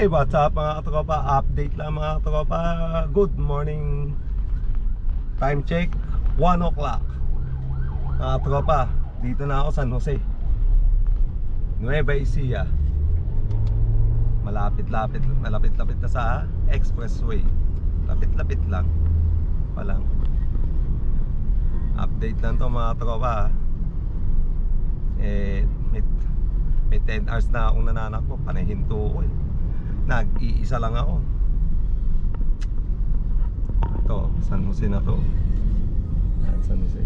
Hey, what's up mga katropa? Update lang mga katropa. Good morning. Time check 1 o'clock. Mga katropa, dito na ako San Jose, Nueva Ecija. Malapit-lapit na sa expressway. Lapit-lapit lang pa lang. Update lang to mga katropa. May 10 hours na akong nananakbo. Panahinto ko eh. Nag-iisa lang ako. Ito, San Jose na to. San Jose.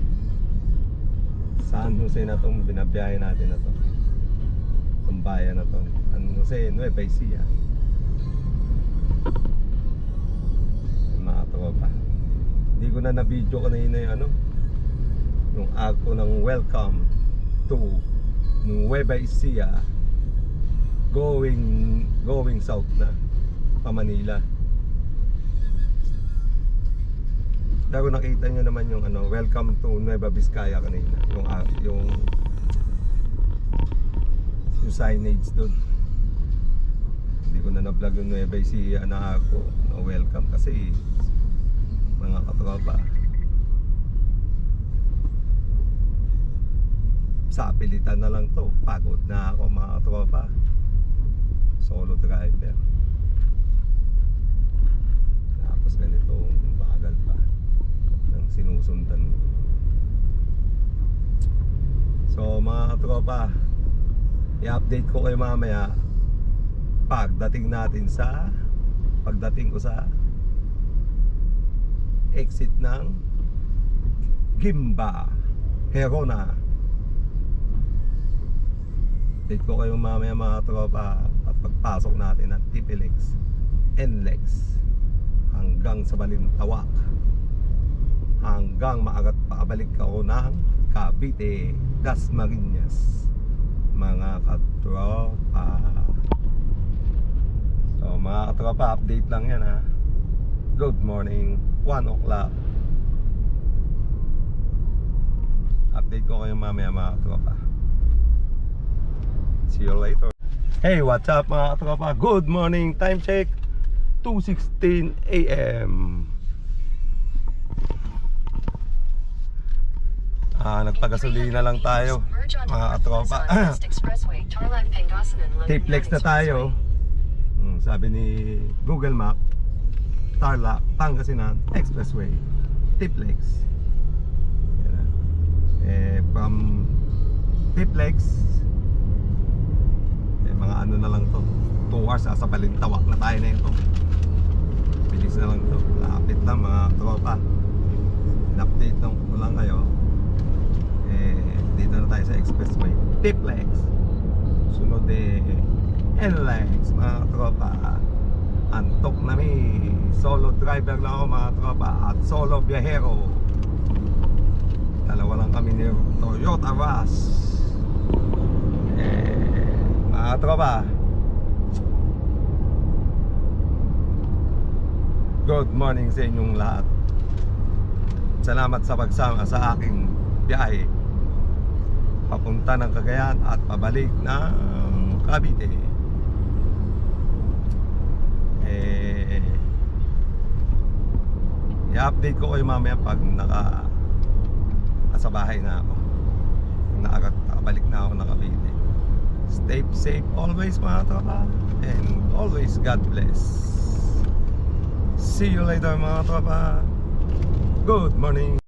San Jose na tong binabiyahe natin na to. Itong bayan na to. San Jose, Nueva Ecija. Mga tropa. Hindi ko na na-video kanina yung ano, yung ako ng welcome to Nueva Ecija. Going south na pa Manila. Pero nakita nyo naman yung ano, welcome to Nueva Vizcaya kanina. Yung signage doon. Hindi ko na na-vlog yung Nueva Ecija na ako na welcome kasi mga katropa, sa pilitan na lang to. Pagod na ako mga katropa. Solo driver. Tapos ganitong bagal pa ng sinusundan ko. So mga katropa, i-update ko kayo mamaya pagdating ko sa exit ng Gimba Herona. Update ko kayo mamaya mga tropa at pagpasok natin ng TPLEX NLEX hanggang sa Balintawak, hanggang maagat pakabalik ako ng Cavite, Dasmariñas mga katropa. So mga katropa, update lang yan ha. Good morning, 1 o'clock. Update ko kayo mamaya mga katropa. See you later. Hey, what's up mga katropa? Good morning. Time check 2:16 AM. Nagpagasolina lang tayo mga katropa. TPLEX na tayo. Sabi ni Google Map, Tarlac, Pangasinan Expressway, TPLEX. From TPLEX, mga ano na lang to, 2 hours sa Balintawak na tayo na ito. Bilis na lang to, lapit lang mga tropa. In-update lang ko lang kayo. Dito na tayo sa expressway TPLEX. Sunod NLEX mga tropa. Antok na solo driver lang ako mga tropa, at solo biyahero. Dalawa lang kami ni Toyota Rush. Mga tropa, good morning sa inyong lahat. Salamat sa pagsama sa aking biyahe papunta ng Cagayan at pabalik ng Cavite. I-update ko kayo mamaya pag nasa bahay na ako, nakabalik na ako ng Cavite. Stay safe always mga tropa, and always God bless. See you later mga tropa. Good morning.